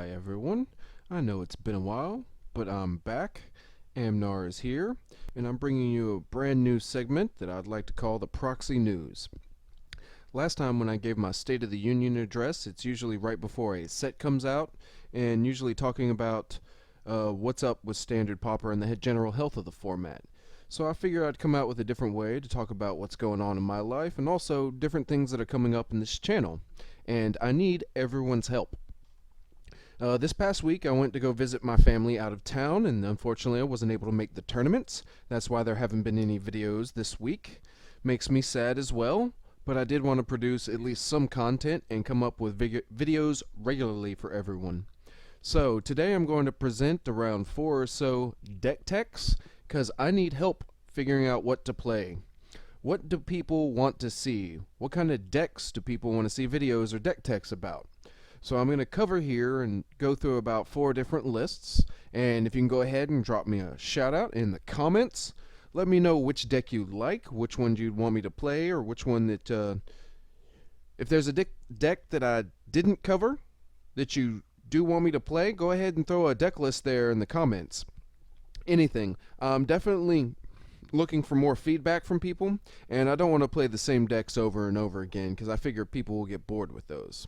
Hi everyone, I know it's been a while, but I'm back. Amnar is here, and I'm bringing you a brand new segment that I'd like to call the Proxy News. Last time when I gave my State of the Union address, it's usually right before a set comes out, and usually talking about what's up with standard Pauper and the general health of the format. So I figured I'd come out with a different way to talk about what's going on in my life and also different things that are coming up in this channel. And I need everyone's help. This past week, I went to go visit my family out of town, and unfortunately, I wasn't able to make the tournaments. That's why there haven't been any videos this week. Makes me sad as well, but I did want to produce at least some content and come up with videos regularly for everyone. So, today I'm going to present around 4 or so deck techs, because I need help figuring out what to play. What do people want to see? What kind of decks do people want to see videos or deck techs about? So I'm going to cover here and go through about 4 different lists, and if you can go ahead and drop me a shout out in the comments, let me know which deck you like, which one you'd want me to play, or which one that, if there's a deck that I didn't cover that you do want me to play, go ahead and throw a deck list there in the comments. Anything. I'm definitely looking for more feedback from people, and I don't want to play the same decks over and over again because I figure people will get bored with those.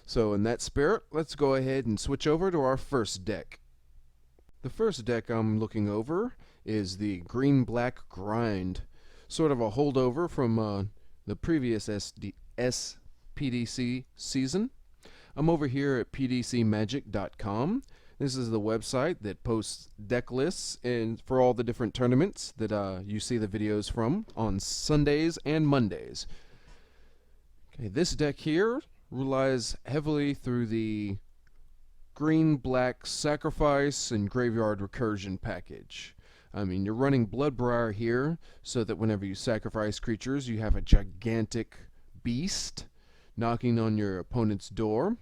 So in that spirit, let's go ahead and switch over to our first deck. The first deck I'm looking over is the Green-Black Grind, sort of a holdover from the previous SPDC season. I'm over here at pdcmagic.com. This is the website that posts deck lists and for all the different tournaments that you see the videos from on Sundays and Mondays. Okay, this deck here relies heavily through the green-black sacrifice and graveyard recursion package. I mean, you're running Bloodbriar here so that whenever you sacrifice creatures, you have a gigantic beast knocking on your opponent's door.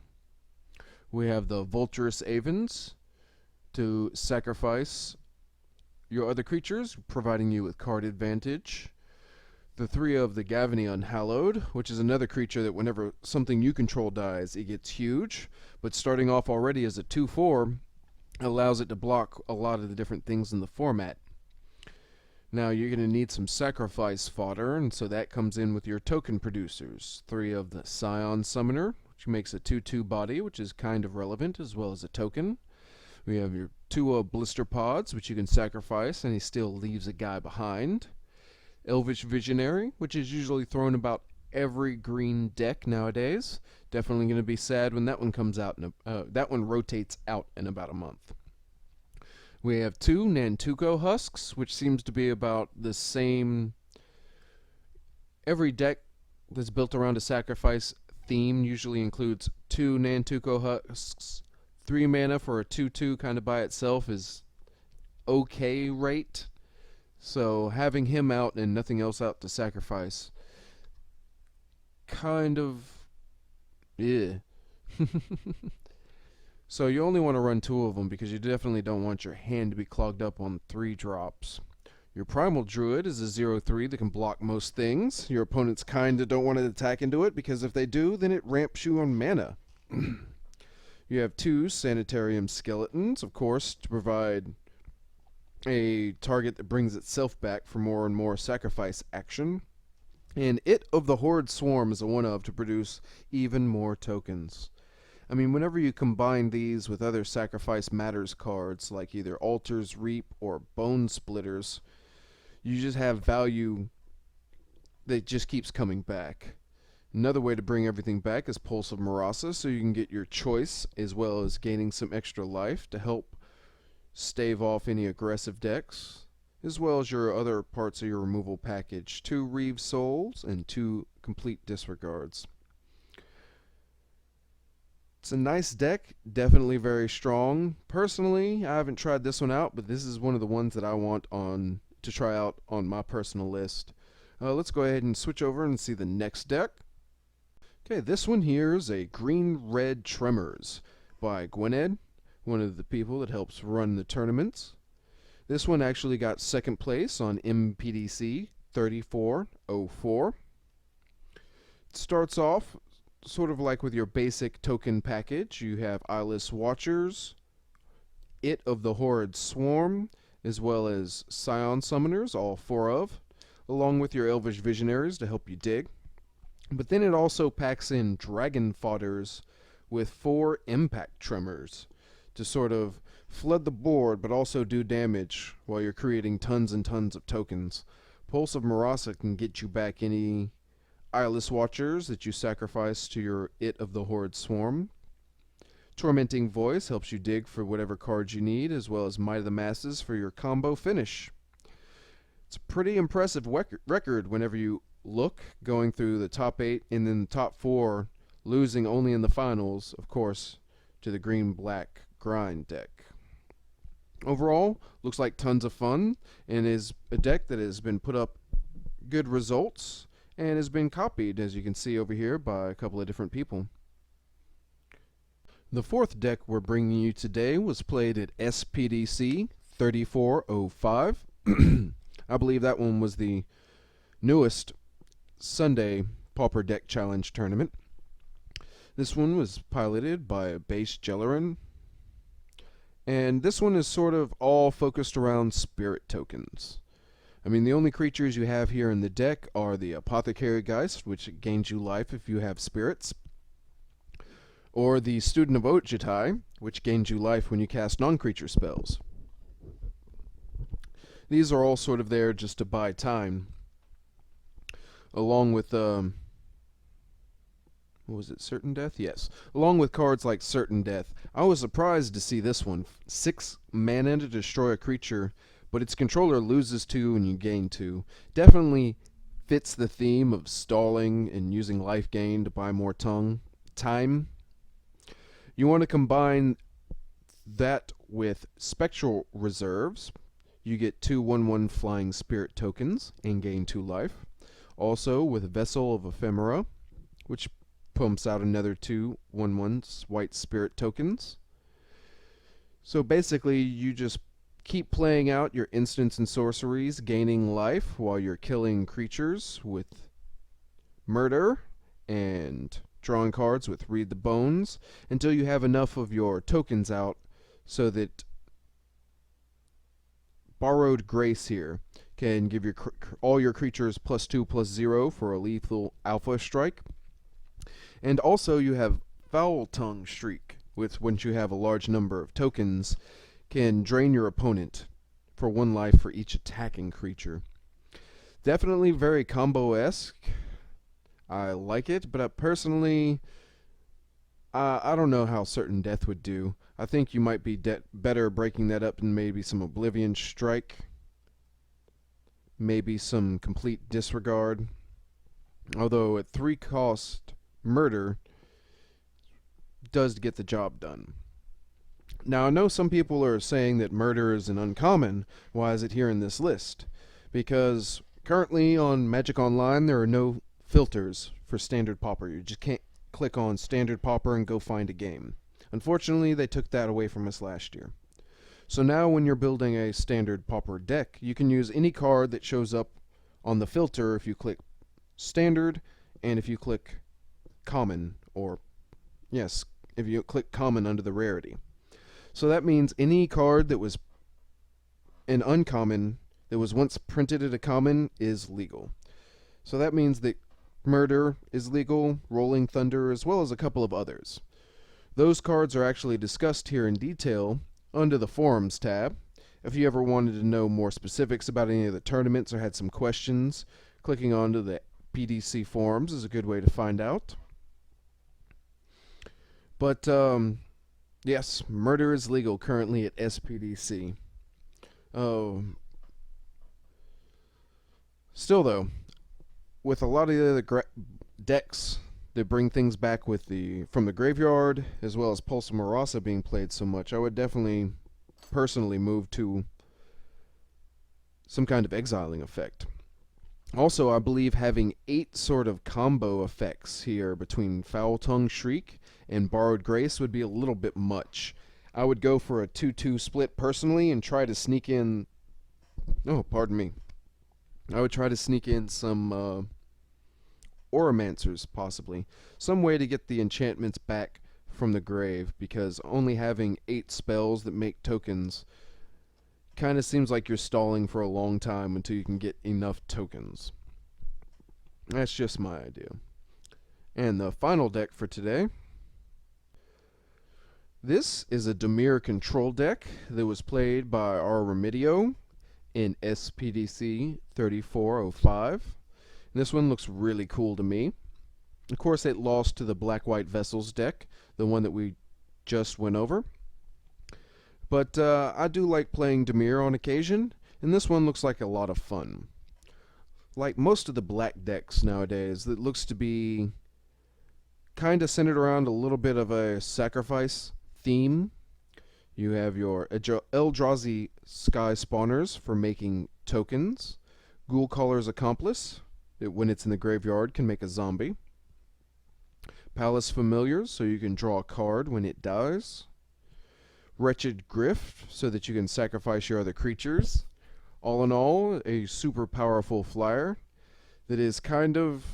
We have the Vulturous Avens to sacrifice your other creatures, providing you with card advantage. The 3 of the Gavany Unhallowed, which is another creature that whenever something you control dies, it gets huge, but starting off already as a 2/4 allows it to block a lot of the different things in the format. Now you're going to need some sacrifice fodder, and so that comes in with your token producers. 3 of the Scion Summoner, which makes a 2/2 body, which is kind of relevant, as well as a token. We have your 2 Blister Pods, which you can sacrifice, and he still leaves a guy behind. Elvish Visionary, which is usually thrown about every green deck nowadays. Definitely going to be sad when that one comes out. That one rotates out in about a month. We have 2 Nantuko Husks, which seems to be about the same. Every deck that's built around a sacrifice theme usually includes 2 Nantuko Husks. 3 mana for a 2/2 kind of by itself is okay rate. So having him out and nothing else out to sacrifice, kind of, yeah. So you only want to run 2 of them because you definitely don't want your hand to be clogged up on 3 drops. Your Primal Druid is a 0/3 that can block most things. Your opponents kinda don't want to attack into it because if they do, then it ramps you on mana. You have 2 Sanitarium Skeletons, of course, to provide a target that brings itself back for more and more sacrifice action. And It of the Horde Swarm is a 1/of to produce even more tokens. I mean, whenever you combine these with other Sacrifice Matters cards, like either Altar's Reap or Bone Splitters, you just have value that just keeps coming back. Another way to bring everything back is Pulse of Marasa, so you can get your choice as well as gaining some extra life to help stave off any aggressive decks, as well as your other parts of your removal package. 2 Reeve Souls and 2 complete disregards. It's a nice deck, definitely very strong. Personally, I haven't tried this one out, but this is one of the ones that I want to try out on my personal list. Let's go ahead and switch over and see the next deck. Okay, this one here is a Green-Red Tremors by Gwynedd, one of the people that helps run the tournaments. This one actually got 2nd place on MPDC 3404. It starts off sort of like with your basic token package, you have Eyeless Watchers, It of the Horrid Swarm, as well as Scion Summoners, all 4 of, along with your Elvish Visionaries to help you dig. But then it also packs in Dragon Fodders with 4 Impact Tremors to sort of flood the board but also do damage while you're creating tons and tons of tokens. Pulse of Marasa can get you back any Eyeless Watchers that you sacrifice to your It of the Horrid Swarm. Tormenting Voice helps you dig for whatever cards you need, as well as Might of the Masses for your combo finish. It's a pretty impressive record whenever you look, going through the top 8 and then the top 4, losing only in the finals, of course, to the green-black grind deck. Overall, looks like tons of fun, and is a deck that has been put up good results and has been copied, as you can see over here, by a couple of different people. The 4th deck we're bringing you today was played at SPDC 3405. I believe that one was the newest Sunday Pauper Deck Challenge tournament. This one was piloted by Base Jellerin, and this one is sort of all focused around spirit tokens. I mean, the only creatures you have here in the deck are the Apothecary Geist, which gains you life if you have spirits, or the Student of Ojitai, which gains you life when you cast non-creature spells. These are all sort of there just to buy time, along with what was it, Certain Death? Yes. Along with cards like Certain Death. I was surprised to see this one. 6 mana to destroy a creature, but its controller loses 2 and you gain 2. Definitely fits the theme of stalling and using life gain to buy more time. You want to combine that with Spectral Reserves. You get 2 1/1 Flying Spirit tokens and gain 2 life. Also with Vessel of Ephemera, which pumps out another 2 1/1 White Spirit tokens. So basically, you just keep playing out your instants and sorceries, gaining life while you're killing creatures with Murder and drawing cards with Read the Bones until you have enough of your tokens out so that Borrowed Grace here can give your all your creatures +2/+0 for a lethal alpha strike. And also you have Foul Tongue Shriek, which once you have a large number of tokens, can drain your opponent for 1 life for each attacking creature. Definitely very combo-esque. I like it, but personally, I don't know how Certain Death would do. I think you might be better breaking that up in maybe some Oblivion Strike, maybe some Complete Disregard. Although at 3 cost, Murder does get the job done. Now I know some people are saying that Murder is an uncommon. Why is it here in this list? Because currently on Magic Online there are no filters for Standard Pauper. You just can't click on Standard Pauper and go find a game. Unfortunately, they took that away from us last year. So now when you're building a Standard Pauper deck, you can use any card that shows up on the filter if you click Standard and if you click Common, or yes, if you click Common under the rarity. So that means any card that was an uncommon that was once printed at a common is legal. So that means that Murder is legal, Rolling Thunder, as well as a couple of others. Those cards are actually discussed here in detail under the Forums tab. If you ever wanted to know more specifics about any of the tournaments or had some questions, clicking onto the PDC Forums is a good way to find out. But, yes, Murder is legal currently at SPDC. Still, though, with a lot of the other decks that bring things back with from the graveyard, as well as Pulse of Marasa being played so much, I would definitely personally move to some kind of exiling effect. Also, I believe having 8 sort of combo effects here between Foul Tongue Shriek and Borrowed Grace would be a little bit much. I would go for a 2-2 split personally and try to sneak in... Oh, pardon me. I would try to sneak in some Oromancers, possibly. Some way to get the enchantments back from the grave, because only having 8 spells that make tokens kind of seems like you're stalling for a long time until you can get enough tokens. That's just my idea. And the final deck for today. This is a Damier Control deck that was played by our Remedio in SPDC 3405. And this one looks really cool to me. Of course, it lost to the Black-White Vessels deck, the one that we just went over. But I do like playing Damier on occasion, and this one looks like a lot of fun. Like most of the black decks nowadays, it looks to be kind of centered around a little bit of a sacrifice theme. You have your Eldrazi Sky Spawners for making tokens. Ghoulcaller's Accomplice, when it's in the graveyard, can make a zombie. Palace Familiars, so you can draw a card when it dies. Wretched Grift, so that you can sacrifice your other creatures. All in all, a super powerful flyer that is kind of...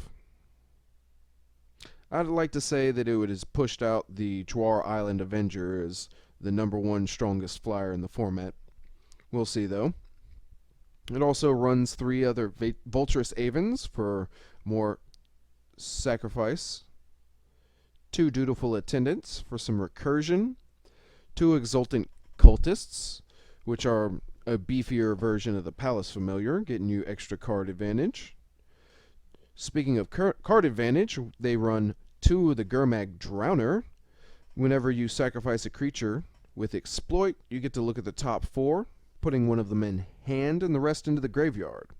I'd like to say that it has pushed out the Dwar Island Avenger as the #1 strongest flyer in the format. We'll see, though. It also runs 3 other Vulturous Avens for more sacrifice. 2 Dutiful Attendants for some recursion. 2 Exultant Cultists, which are a beefier version of the Palace Familiar, getting you extra card advantage. Speaking of card advantage, they run 2 of the Gurmag Drowner. Whenever you sacrifice a creature with Exploit, you get to look at the top 4, putting one of them in hand and the rest into the graveyard.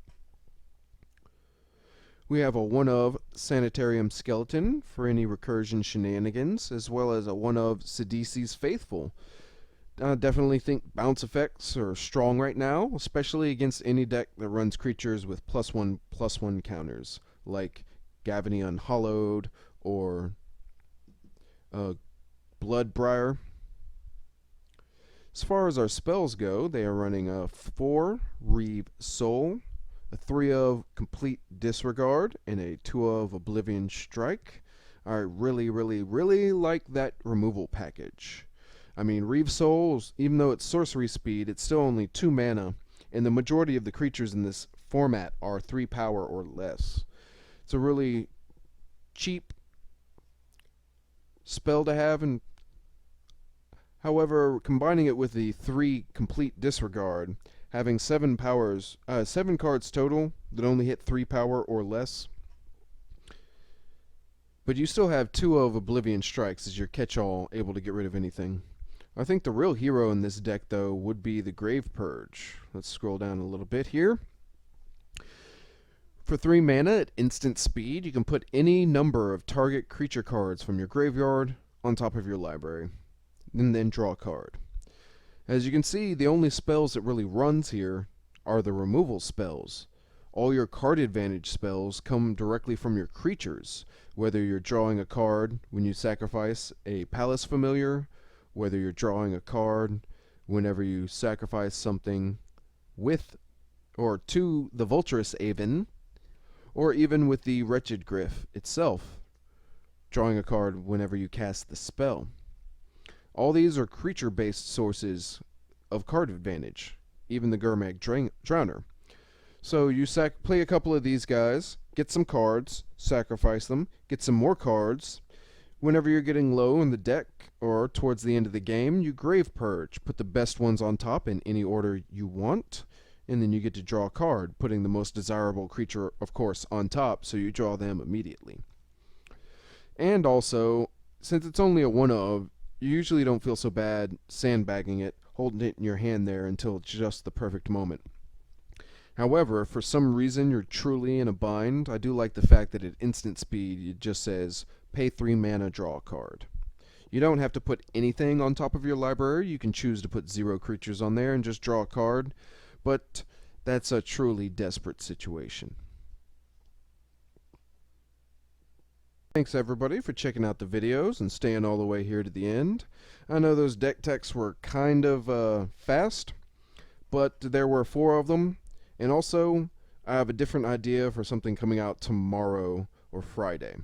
We have a 1-of Sanitarium Skeleton for any recursion shenanigans, as well as a 1-of Sidisi's Faithful. I definitely think bounce effects are strong right now, especially against any deck that runs creatures with +1/+1 counters, like Gavony Unhallowed or Bloodbriar. As far as our spells go, they are running a 4 Reave Soul, a 3-of Complete Disregard, and a 2-of Oblivion Strike. I really like that removal package. I mean, Reave Soul, even though it's sorcery speed, it's still only 2 mana, and the majority of the creatures in this format are 3 power or less. It's a really cheap spell to have, and however, combining it with the 3 Complete Disregard, having 7 cards total that only hit 3 power or less. But you still have 2 of Oblivion Strikes as your catch-all, able to get rid of anything. I think the real hero in this deck, though, would be the Grave Purge. Let's scroll down a little bit here. For 3 mana at instant speed, you can put any number of target creature cards from your graveyard on top of your library, and then draw a card. As you can see, the only spells that really runs here are the removal spells. All your card advantage spells come directly from your creatures, whether you're drawing a card when you sacrifice a Palace Familiar, whether you're drawing a card whenever you sacrifice something with or to the Vulturous Aven, or even with the Wretched Griff itself, drawing a card whenever you cast the spell. All these are creature-based sources of card advantage, even the Gurmag Drowner. So you play a couple of these guys, get some cards, sacrifice them, get some more cards. Whenever you're getting low in the deck, or towards the end of the game, you Grave Purge. Put the best ones on top in any order you want, and then you get to draw a card, putting the most desirable creature, of course, on top, so you draw them immediately. And also, since it's only a 1-of, you usually don't feel so bad sandbagging it, holding it in your hand there until it's just the perfect moment. However, if for some reason you're truly in a bind, I do like the fact that at instant speed it just says, pay 3 mana, draw a card. You don't have to put anything on top of your library. You can choose to put 0 creatures on there and just draw a card, but that's a truly desperate situation. Thanks everybody for checking out the videos and staying all the way here to the end. I know those deck techs were kind of fast, but there were 4 of them, and also I have a different idea for something coming out tomorrow or Friday.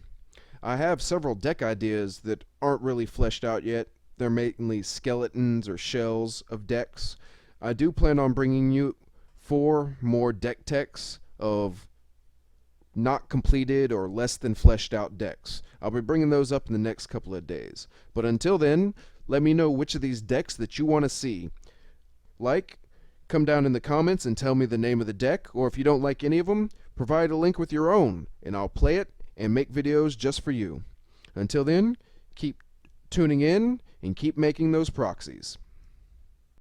I have several deck ideas that aren't really fleshed out yet. They're mainly skeletons or shells of decks. I do plan on bringing you 4 more deck techs of not completed or less than fleshed out decks. I'll be bringing those up in the next couple of days. But until then, let me know which of these decks that you want to see. Come down in the comments and tell me the name of the deck, or if you don't like any of them, provide a link with your own, and I'll play it and make videos just for you. Until then, keep tuning in and keep making those proxies.